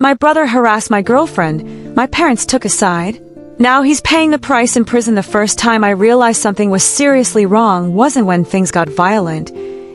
My brother harassed my girlfriend. My parents took a side. Now he's paying the price in prison. The first time I realized something was seriously wrong wasn't when things got violent.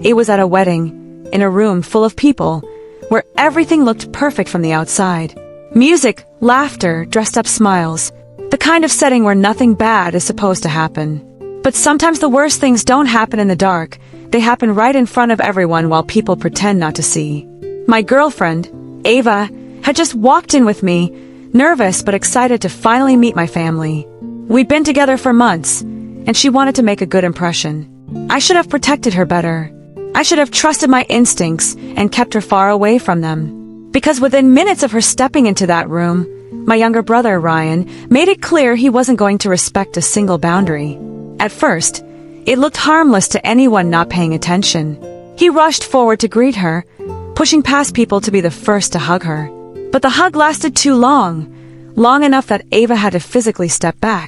It was at a wedding, in a room full of people, where everything looked perfect from the outside. Music, laughter, dressed-up smiles. The kind of setting where nothing bad is supposed to happen. But sometimes the worst things don't happen in the dark. They happen right in front of everyone while people pretend not to see. My girlfriend, Ava, had just walked in with me, nervous but excited to finally meet my family. We'd been together for months, and she wanted to make a good impression. I should have protected her better. I should have trusted my instincts and kept her far away from them. Because within minutes of her stepping into that room, my younger brother, Ryan, made it clear he wasn't going to respect a single boundary. At first, it looked harmless to anyone not paying attention. He rushed forward to greet her, pushing past people to be the first to hug her. But the hug lasted too long enough that Ava had to physically step back.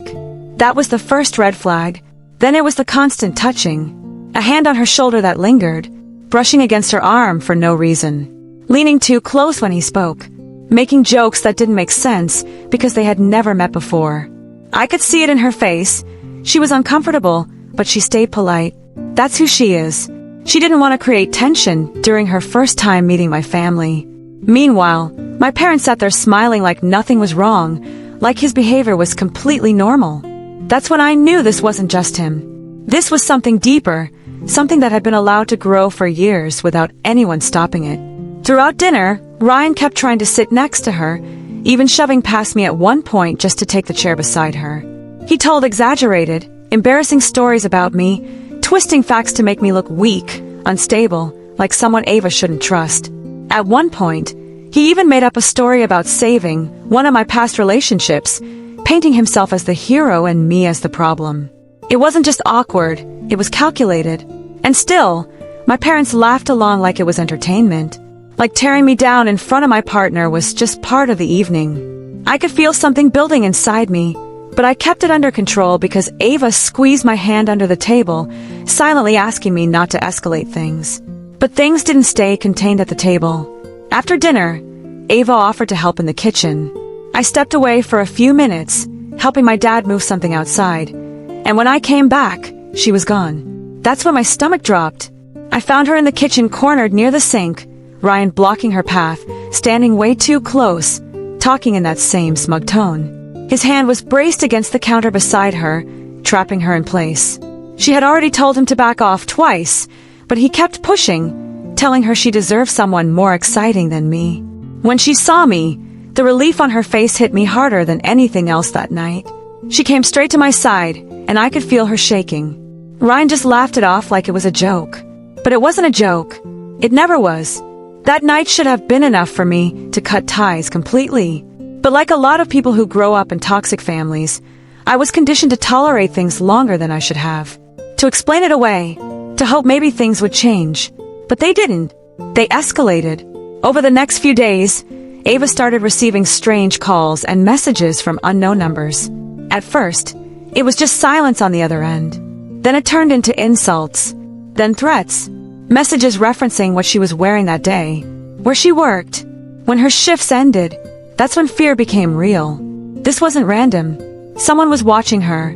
That was the first red flag. Then it was the constant touching, a hand on her shoulder that lingered, brushing against her arm for no reason, leaning too close when he spoke, making jokes that didn't make sense because they had never met before. I could see it in her face. She was uncomfortable, but she stayed polite. That's who she is. She didn't want to create tension during her first time meeting my family. Meanwhile, my parents sat there smiling like nothing was wrong, like his behavior was completely normal. That's when I knew this wasn't just him. This was something deeper, something that had been allowed to grow for years without anyone stopping it. Throughout dinner, Ryan kept trying to sit next to her, even shoving past me at one point just to take the chair beside her. He told exaggerated, embarrassing stories about me, twisting facts to make me look weak, unstable, like someone Ava shouldn't trust. At one point, he even made up a story about saving one of my past relationships, painting himself as the hero and me as the problem. It wasn't just awkward, it was calculated. And still, my parents laughed along like it was entertainment. Like tearing me down in front of my partner was just part of the evening. I could feel something building inside me, but I kept it under control because Ava squeezed my hand under the table, silently asking me not to escalate things. But things didn't stay contained at the table. After dinner, Ava offered to help in the kitchen. I stepped away for a few minutes, helping my dad move something outside. And when I came back, she was gone. That's when my stomach dropped. I found her in the kitchen cornered near the sink, Ryan blocking her path, standing way too close, talking in that same smug tone. His hand was braced against the counter beside her, trapping her in place. She had already told him to back off twice, but he kept pushing, telling her she deserved someone more exciting than me. When she saw me, the relief on her face hit me harder than anything else that night. She came straight to my side, and I could feel her shaking. Ryan just laughed it off like it was a joke. But it wasn't a joke. It never was. That night should have been enough for me to cut ties completely. But like a lot of people who grow up in toxic families, I was conditioned to tolerate things longer than I should have. To explain it away, to hope maybe things would change. But they didn't. They escalated. Over the next few days, Ava started receiving strange calls and messages from unknown numbers. At first, it was just silence on the other end. Then it turned into insults. Then threats. Messages referencing what she was wearing that day, where she worked, when her shifts ended. That's when fear became real. This wasn't random. Someone was watching her,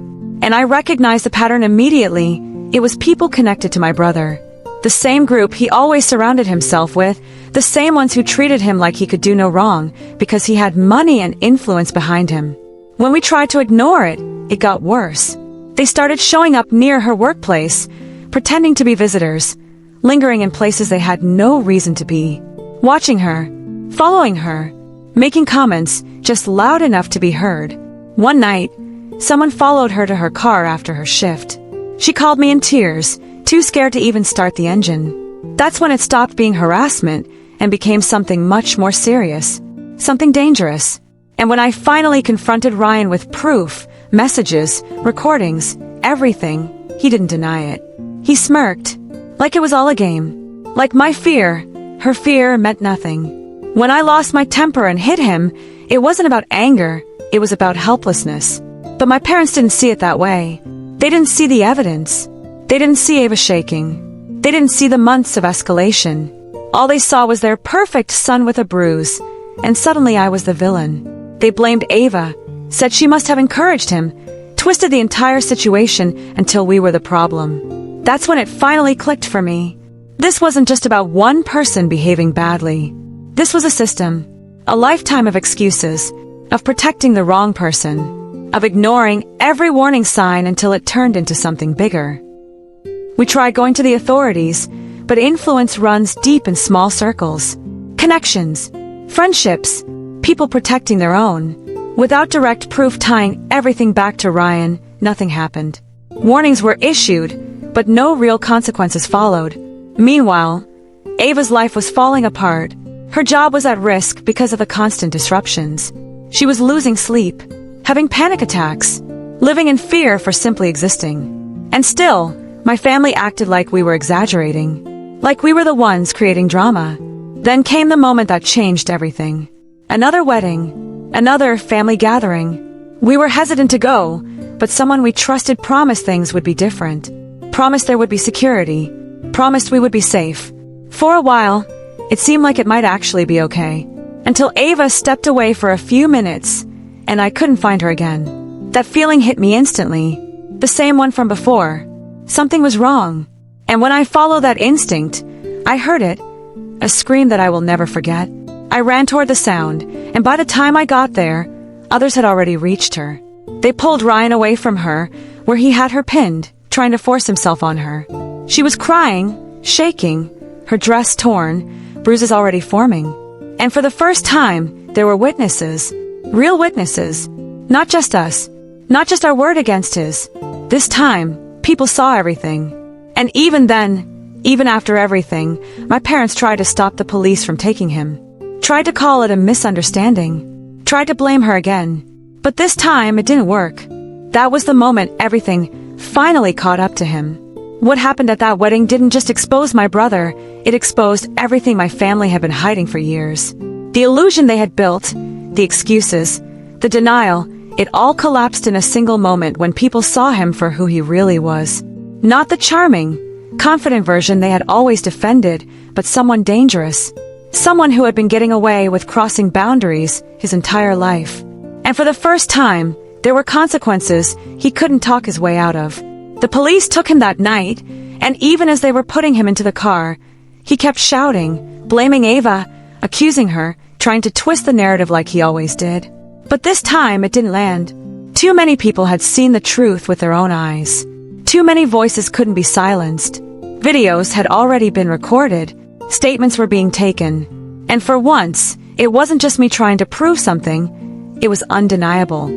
and I recognized the pattern immediately. It was people connected to my brother. The same group he always surrounded himself with, the same ones who treated him like he could do no wrong because he had money and influence behind him. When we tried to ignore it, it got worse. They started showing up near her workplace, pretending to be visitors, lingering in places they had no reason to be, watching her, following her, making comments just loud enough to be heard. One night, someone followed her to her car after her shift. She called me in tears, too scared to even start the engine. That's when it stopped being harassment and became something much more serious, something dangerous. And when I finally confronted Ryan with proof, messages, recordings, everything, he didn't deny it. He smirked, like it was all a game. Like my fear, her fear meant nothing. When I lost my temper and hit him, it wasn't about anger, it was about helplessness. But my parents didn't see it that way. They didn't see the evidence. They didn't see Ava shaking. They didn't see the months of escalation. All they saw was their perfect son with a bruise, and suddenly I was the villain. They blamed Ava, said she must have encouraged him, twisted the entire situation until we were the problem. That's when it finally clicked for me. This wasn't just about one person behaving badly. This was a system, a lifetime of excuses, of protecting the wrong person, of ignoring every warning sign until it turned into something bigger. We tried going to the authorities, but influence runs deep in small circles. Connections, friendships, people protecting their own. Without direct proof tying everything back to Ryan, nothing happened. Warnings were issued, but no real consequences followed. Meanwhile, Ava's life was falling apart. Her job was at risk because of the constant disruptions. She was losing sleep, having panic attacks, living in fear for simply existing. And still, my family acted like we were exaggerating, like we were the ones creating drama. Then came the moment that changed everything. Another wedding, another family gathering. We were hesitant to go, but someone we trusted promised things would be different. Promised there would be security. Promised we would be safe. For a while, it seemed like it might actually be okay. Until Ava stepped away for a few minutes, and I couldn't find her again. That feeling hit me instantly. The same one from before. Something was wrong. And when I followed that instinct, I heard it. A scream that I will never forget. I ran toward the sound, and by the time I got there, others had already reached her. They pulled Ryan away from her, where he had her pinned, trying to force himself on her. She was crying, shaking, her dress torn, bruises already forming. And for the first time, there were witnesses. Real witnesses. Not just us. Not just our word against his. This time, people saw everything. And even then, even after everything, my parents tried to stop the police from taking him. Tried to call it a misunderstanding. Tried to blame her again. But this time, it didn't work. That was the moment everything finally caught up to him. What happened at that wedding didn't just expose my brother, it exposed everything my family had been hiding for years. The illusion they had built, the excuses, the denial, it all collapsed in a single moment when people saw him for who he really was. Not the charming, confident version they had always defended, but someone dangerous. Someone who had been getting away with crossing boundaries his entire life. And for the first time, there were consequences he couldn't talk his way out of. The police took him that night, and even as they were putting him into the car, he kept shouting, blaming Ava, accusing her, trying to twist the narrative like he always did. But this time it didn't land. Too many people had seen the truth with their own eyes. Too many voices couldn't be silenced. Videos had already been recorded. Statements were being taken. And for once, it wasn't just me trying to prove something. It was undeniable.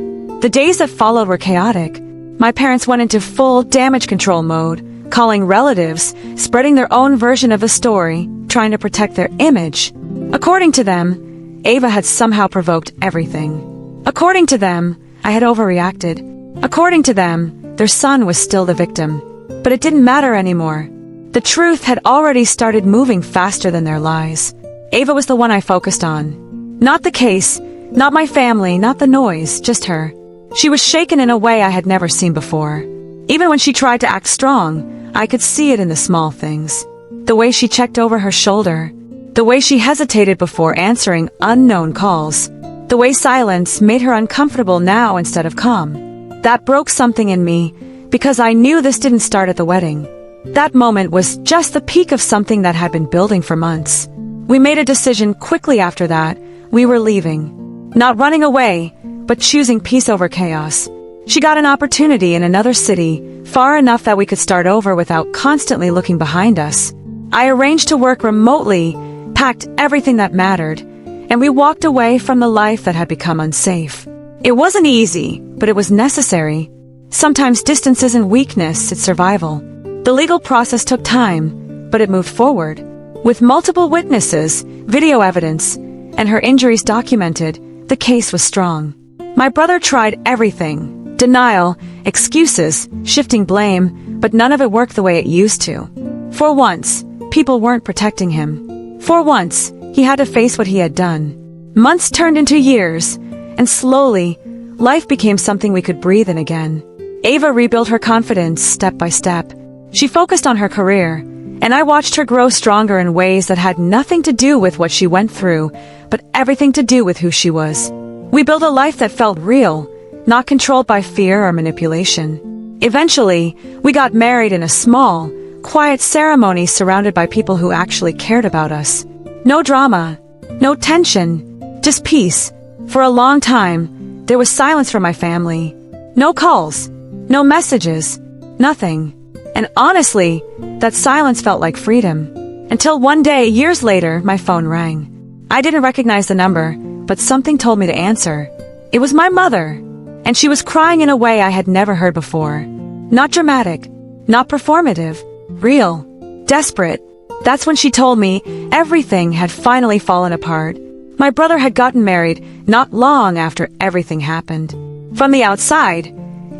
The days that followed were chaotic. My parents went into full damage control mode, calling relatives, spreading their own version of the story, trying to protect their image. According to them, Ava had somehow provoked everything. According to them, I had overreacted. According to them, their son was still the victim. But it didn't matter anymore. The truth had already started moving faster than their lies. Ava was the one I focused on. Not the case, not my family, not the noise, just her. She was shaken in a way I had never seen before. Even when she tried to act strong, I could see it in the small things. The way she checked over her shoulder. The way she hesitated before answering unknown calls. The way silence made her uncomfortable now instead of calm. That broke something in me, because I knew this didn't start at the wedding. That moment was just the peak of something that had been building for months. We made a decision quickly after that. We were leaving. Not running away, but choosing peace over chaos. She got an opportunity in another city, far enough that we could start over without constantly looking behind us. I arranged to work remotely, packed everything that mattered, and we walked away from the life that had become unsafe. It wasn't easy, but it was necessary. Sometimes distance isn't weakness, it's survival. The legal process took time, but it moved forward. With multiple witnesses, video evidence, and her injuries documented, the case was strong. My brother tried everything. Denial, excuses, shifting blame, but none of it worked the way it used to. For once, people weren't protecting him. For once, he had to face what he had done. Months turned into years, and slowly, life became something we could breathe in again. Ava rebuilt her confidence step by step. She focused on her career, And I watched her grow stronger in ways that had nothing to do with what she went through, but everything to do with who she was. We built a life that felt real, not controlled by fear or manipulation. Eventually, we got married in a small, quiet ceremony surrounded by people who actually cared about us. No drama, no tension, just peace. For a long time, there was silence from my family. No calls, no messages, nothing. And honestly, that silence felt like freedom. Until one day, years later, my phone rang. I didn't recognize the number, but something told me to answer. It was my mother, and she was crying in a way I had never heard before. Not dramatic, not performative, real, desperate. That's when she told me everything had finally fallen apart. My brother had gotten married not long after everything happened. From the outside,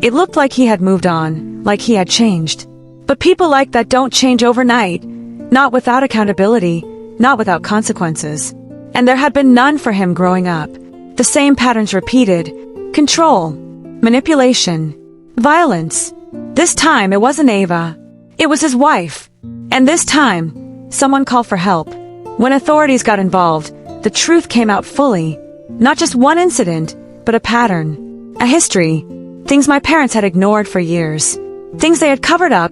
it looked like he had moved on, like he had changed. But people like that don't change overnight, not without accountability, not without consequences. And there had been none for him growing up. The same patterns repeated: control, manipulation, violence. This time it wasn't Ava. It was his wife. And this time, someone called for help. When authorities got involved, the truth came out fully. Not just one incident, but a pattern, a history, things my parents had ignored for years, things they had covered up,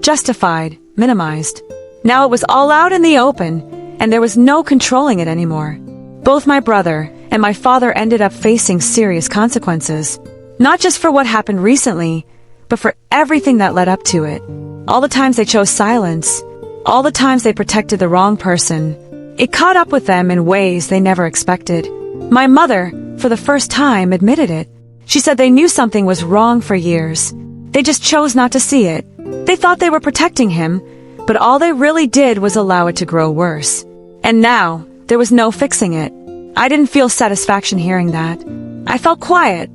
justified, minimized. Now it was all out in the open, and there was no controlling it anymore. Both my brother and my father ended up facing serious consequences, not just for what happened recently, but for everything that led up to it. All the times they chose silence, all the times they protected the wrong person. It caught up with them in ways they never expected. My mother, for the first time, admitted it. She said they knew something was wrong for years. They just chose not to see it. They thought they were protecting him, but all they really did was allow it to grow worse. And now, there was no fixing it. I didn't feel satisfaction hearing that. I felt quiet.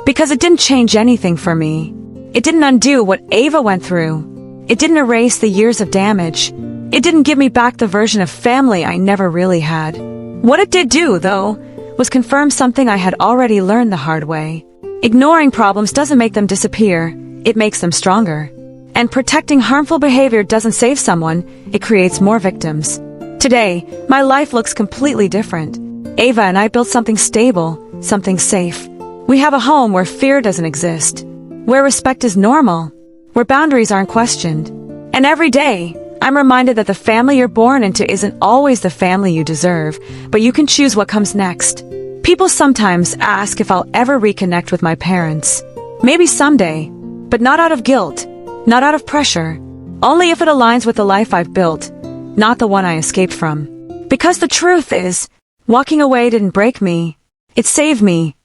Because it didn't change anything for me. It didn't undo what Ava went through. It didn't erase the years of damage. It didn't give me back the version of family I never really had. What it did do, though, was confirm something I had already learned the hard way. Ignoring problems doesn't make them disappear. It makes them stronger. And protecting harmful behavior doesn't save someone, it creates more victims. Today, my life looks completely different. Ava and I built something stable, something safe. We have a home where fear doesn't exist, where respect is normal, where boundaries aren't questioned. And every day, I'm reminded that the family you're born into isn't always the family you deserve, but you can choose what comes next. People sometimes ask if I'll ever reconnect with my parents. Maybe someday, but not out of guilt, not out of pressure, only if it aligns with the life I've built, not the one I escaped from. Because the truth is, walking away didn't break me. It saved me.